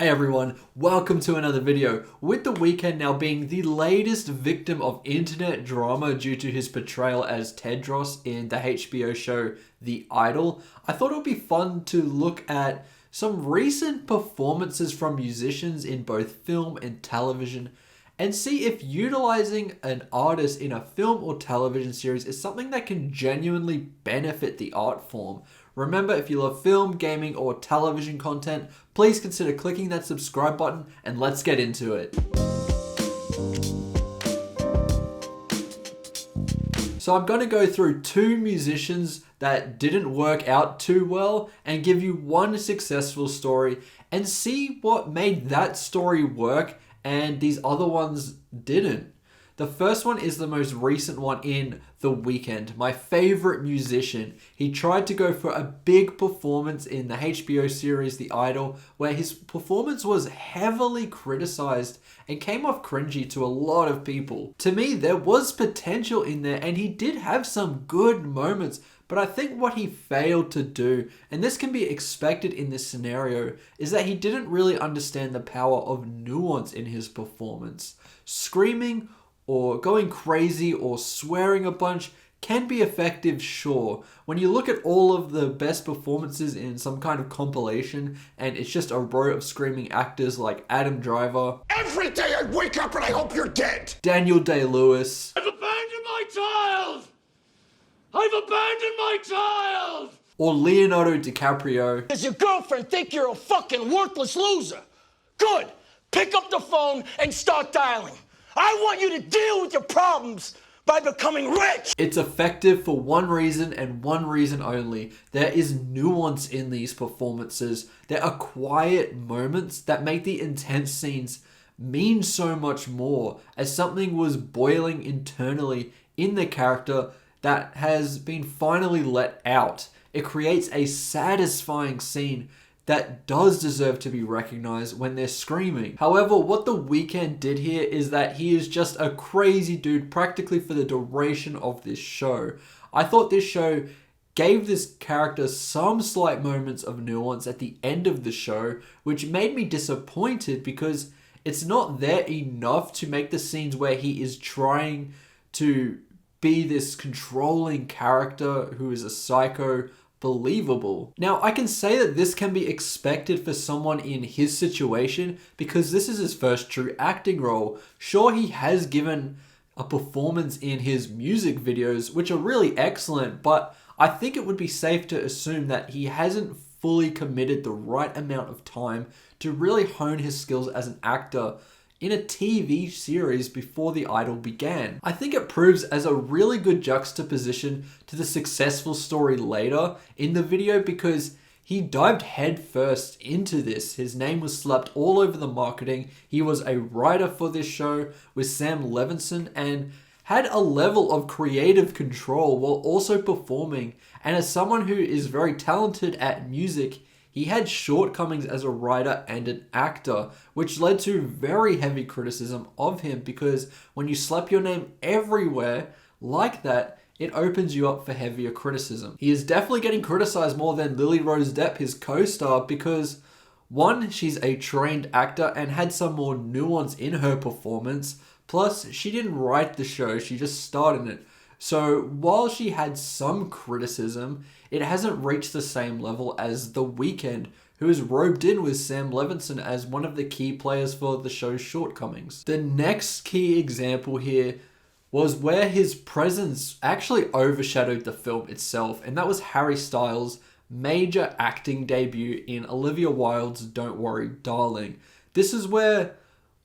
Hey everyone, welcome to another video. With The Weeknd now being the latest victim of internet drama due to his portrayal as Tedros in the HBO show The Idol, I thought it would be fun to look at some recent performances from musicians in both film and television and see if utilizing an artist in a film or television series is something that can genuinely benefit the art form. Remember, if you love film, gaming, or television content, please consider clicking that subscribe button and let's get into it. So I'm going to go through two musicians that didn't work out too well and give you one successful story and see what made that story work and these other ones didn't. The first one is the most recent one in The Weeknd, my favorite musician. He tried to go for a big performance in the HBO series The Idol, where his performance was heavily criticized and came off cringy to a lot of people. To me, there was potential in there and he did have some good moments, but I think what he failed to do, and this can be expected in this scenario, is that he didn't really understand the power of nuance in his performance. Screaming or going crazy or swearing a bunch can be effective, sure. When you look at all of the best performances in some kind of compilation and it's just a row of screaming actors like Adam Driver, every day I wake up and I hope you're dead, Daniel Day-Lewis, I've abandoned my child! I've abandoned my child! or Leonardo DiCaprio, Does your girlfriend think you're a fucking worthless loser? Good. Pick up the phone and start dialing. I want you to deal with your problems by becoming rich. it's effective for one reason and one reason only. There is nuance in these performances. There are quiet moments that make the intense scenes mean so much more, as something was boiling internally in the character that has been finally let out. It creates a satisfying scene that does deserve to be recognized when they're screaming. However, what The Weeknd did here is that he is just a crazy dude practically for the duration of this show. I thought this show gave this character some slight moments of nuance at the end of the show, which made me disappointed because it's not there enough to make the scenes where he is trying to be this controlling character who is a psycho believable. Now, I can say that this can be expected for someone in his situation because this is his first true acting role. Sure, he has given a performance in his music videos, which are really excellent, but I think it would be safe to assume that he hasn't fully committed the right amount of time to really hone his skills as an actor in a TV series before The Idol began. I think it proves as a really good juxtaposition to the successful story later in the video because he dived headfirst into this. His name was slapped all over the marketing. He was a writer for this show with Sam Levinson and had a level of creative control while also performing. And as someone who is very talented at music, he had shortcomings as a writer and an actor, which led to very heavy criticism of him because when you slap your name everywhere like that, it opens you up for heavier criticism. He is definitely getting criticized more than Lily Rose Depp, his co-star, because one, she's a trained actor and had some more nuance in her performance. Plus, she didn't write the show, she just starred in it. So while she had some criticism, it hasn't reached the same level as The Weeknd, who is roped in with Sam Levinson as one of the key players for the show's shortcomings. The next key example here was where his presence actually overshadowed the film itself, and that was Harry Styles' major acting debut in Olivia Wilde's Don't Worry, Darling. This is where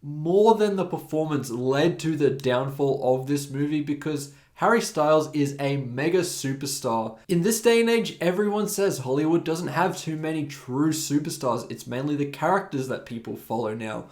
more than the performance led to the downfall of this movie because Harry Styles is a mega superstar. In this day and age, everyone says Hollywood doesn't have too many true superstars. It's mainly the characters that people follow now.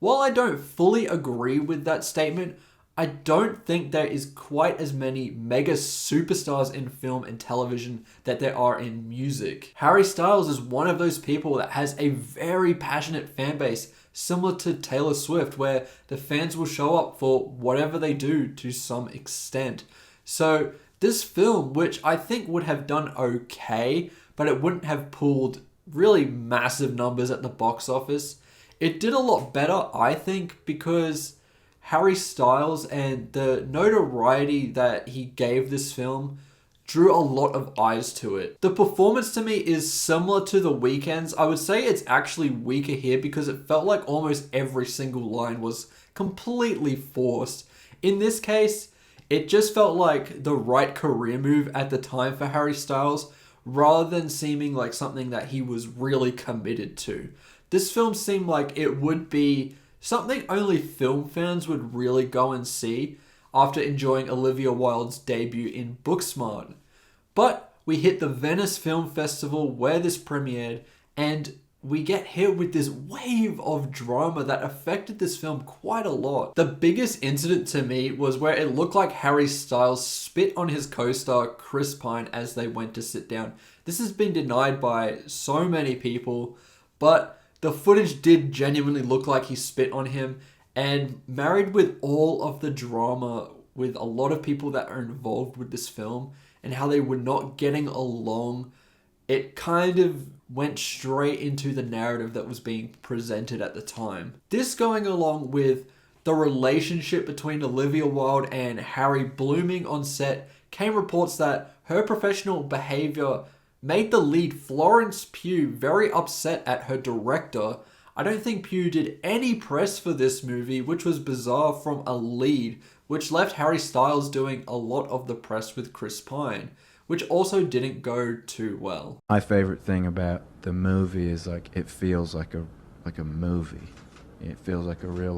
While I don't fully agree with that statement, I don't think there is quite as many mega superstars in film and television that there are in music. Harry Styles is one of those people that has a very passionate fan base, similar to Taylor Swift, where the fans will show up for whatever they do to some extent. So this film, which I think would have done okay, but it wouldn't have pulled really massive numbers at the box office, It did a lot better, I think, because Harry Styles and the notoriety that he gave this film drew a lot of eyes to it. The performance to me is similar to The Weeknd's. I would say it's actually weaker here because it felt like almost every single line was completely forced. In this case, it just felt like the right career move at the time for Harry Styles, rather than seeming like something that he was really committed to. This film seemed like it would be something only film fans would really go and see after enjoying Olivia Wilde's debut in Booksmart. But we hit the Venice Film Festival where this premiered, and we get hit with this wave of drama that affected this film quite a lot. The biggest incident to me was where it looked like Harry Styles spit on his co-star Chris Pine as they went to sit down. This has been denied by so many people, but the footage did genuinely look like he spit on him, and married with all of the drama with a lot of people that are involved with this film and how they were not getting along, it kind of went straight into the narrative that was being presented at the time. This going along with the relationship between Olivia Wilde and Harry blooming on set, came reports that her professional behavior made the lead Florence Pugh very upset at her director. I don't think Pugh did any press for this movie, which was bizarre from a lead, which left Harry Styles doing a lot of the press with Chris Pine, which also didn't go too well. My favorite thing about the movie is like it feels like a movie. It feels like a real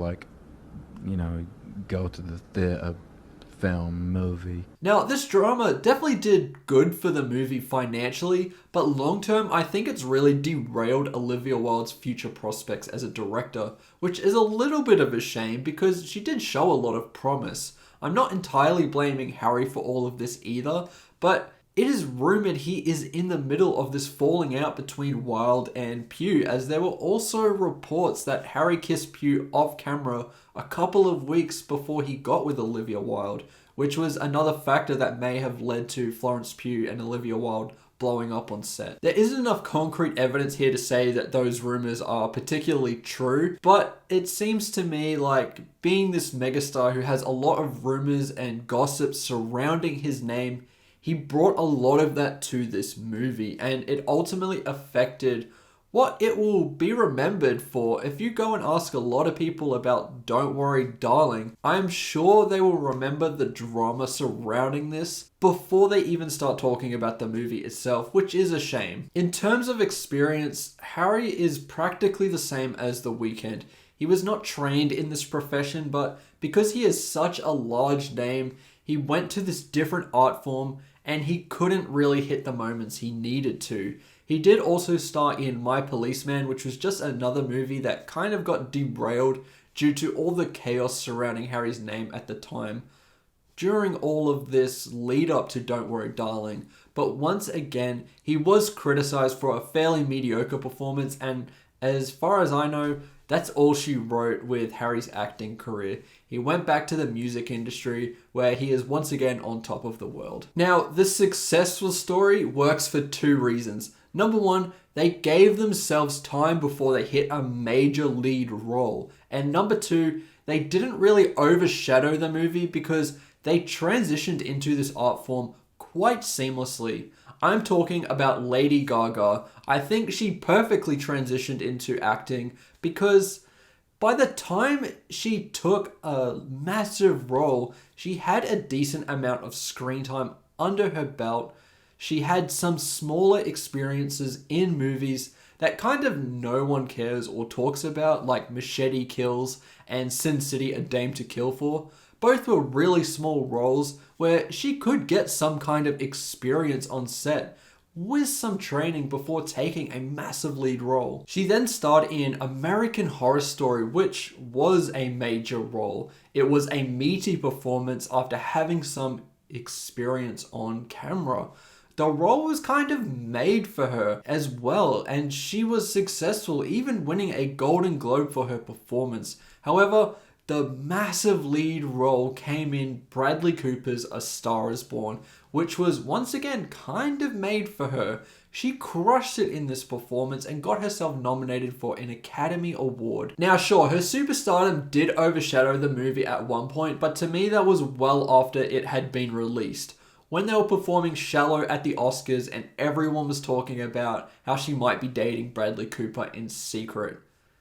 go to the theater film movie. Now, this drama definitely did good for the movie financially, but long term, I think it's really derailed Olivia Wilde's future prospects as a director, which is a little bit of a shame because she did show a lot of promise. I'm not entirely blaming Harry for all of this either, but it is rumored he is in the middle of this falling out between Wilde and Pugh, as there were also reports that Harry kissed Pugh off camera a couple of weeks before he got with Olivia Wilde, which was another factor that may have led to Florence Pugh and Olivia Wilde blowing up on set. There isn't enough concrete evidence here to say that those rumors are particularly true, but it seems to me like, being this megastar who has a lot of rumors and gossip surrounding his name, he brought a lot of that to this movie, and it ultimately affected what it will be remembered for. If you go and ask a lot of people about Don't Worry Darling, I'm sure they will remember the drama surrounding this before they even start talking about the movie itself, which is a shame. In terms of experience, Harry is practically the same as The Weeknd. He was not trained in this profession, but because he is such a large name, he went to this different art form and he couldn't really hit the moments he needed to. He did also star in My Policeman, which was just another movie that kind of got derailed due to all the chaos surrounding Harry's name at the time during all of this lead up to Don't Worry Darling. But once again, he was criticized for a fairly mediocre performance, and as far as I know, that's all she wrote with Harry's acting career. He went back to the music industry, where he is once again on top of the world. Now, the successful story works for two reasons. Number one, they gave themselves time before they hit a major lead role. And number two, they didn't really overshadow the movie because they transitioned into this art form quite seamlessly. I'm talking about Lady Gaga. I think she perfectly transitioned into acting because by the time she took a massive role, she had a decent amount of screen time under her belt. She had some smaller experiences in movies that kind of no one cares or talks about, like Machete Kills and Sin City, A Dame to Kill For. Both were really small roles where she could get some kind of experience on set with some training before taking a massive lead role. She then starred in American Horror Story, which was a major role. It was a meaty performance after having some experience on camera. The role was kind of made for her as well, and she was successful, even winning a Golden Globe for her performance. However, the massive lead role came in Bradley Cooper's A Star is Born, which was once again kind of made for her. She crushed it in this performance and got herself nominated for an Academy Award. Now sure, her superstardom did overshadow the movie at one point, but to me that was well after it had been released. When they were performing Shallow at the Oscars and everyone was talking about how she might be dating Bradley Cooper in secret.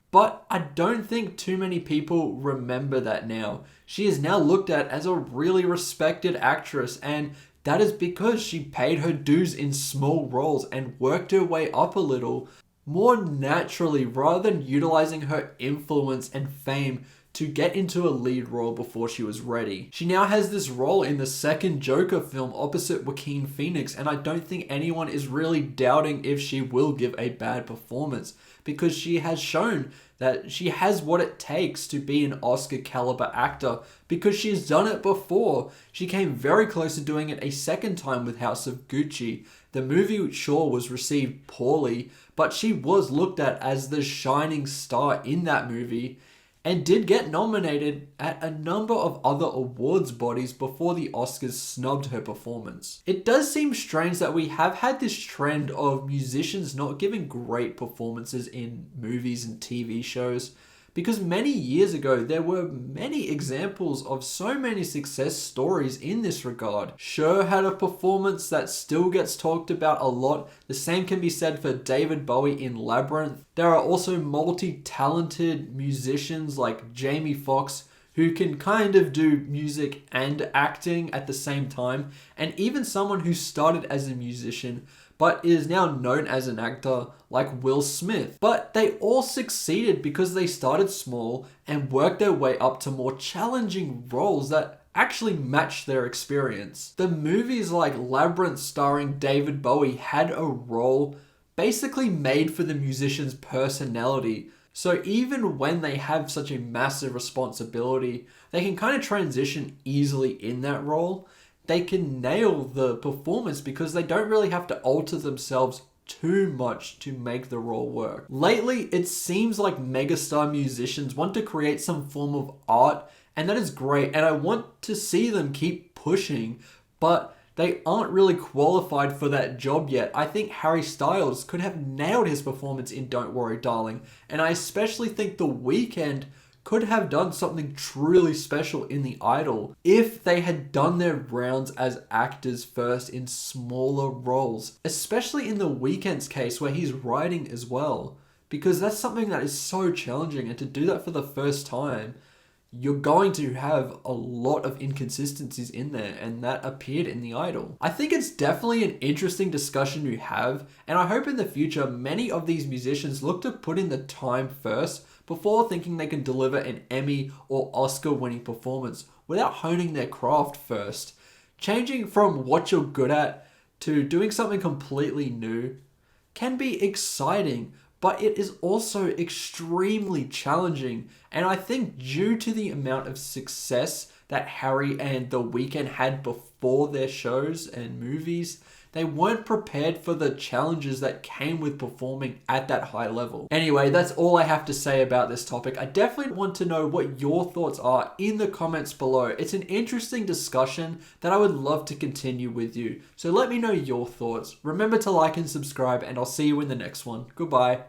But I don't think too many people remember that now. She is now looked at as a really respected actress, and that is because she paid her dues in small roles and worked her way up a little more naturally rather than utilizing her influence and fame to get into a lead role before she was ready. She now has this role in the second Joker film opposite Joaquin Phoenix, and I don't think anyone is really doubting if she will give a bad performance, because she has shown that she has what it takes to be an Oscar caliber actor, because she's done it before. She came very close to doing it a second time with House of Gucci. The movie sure was received poorly, but she was looked at as the shining star in that movie and did get nominated at a number of other awards bodies before the Oscars snubbed her performance. It does seem strange that we have had this trend of musicians not giving great performances in movies and TV shows, because many years ago there were many examples of so many success stories in this regard. Cher had a performance that still gets talked about a lot. The same can be said for David Bowie in Labyrinth. There are also multi-talented musicians like Jamie Foxx who can kind of do music and acting at the same time, and even someone who started as a musician but is now known as an actor like Will Smith. But they all succeeded because they started small and worked their way up to more challenging roles that actually matched their experience. The movies like Labyrinth starring David Bowie had a role basically made for the musician's personality. So even when they have such a massive responsibility, they can kind of transition easily in that role. They can nail the performance because they don't really have to alter themselves too much to make the role work. Lately, it seems like megastar musicians want to create some form of art, and that is great, and I want to see them keep pushing, but they aren't really qualified for that job yet. I think Harry Styles could have nailed his performance in Don't Worry Darling, and I especially think The Weeknd could have done something truly special in The Idol if they had done their rounds as actors first in smaller roles, especially in The Weeknd's case where he's writing as well, because that's something that is so challenging, and to do that for the first time, you're going to have a lot of inconsistencies in there, and that appeared in The Idol. I think it's definitely an interesting discussion to have, and I hope in the future many of these musicians look to put in the time first before thinking they can deliver an Emmy or Oscar-winning performance without honing their craft first. Changing from what you're good at to doing something completely new can be exciting, but it is also extremely challenging. And I think due to the amount of success that Harry and The Weeknd had before their shows and movies, they weren't prepared for the challenges that came with performing at that high level. Anyway, that's all I have to say about this topic. I definitely want to know what your thoughts are in the comments below. It's an interesting discussion that I would love to continue with you. So let me know your thoughts. Remember to like and subscribe, and I'll see you in the next one. Goodbye.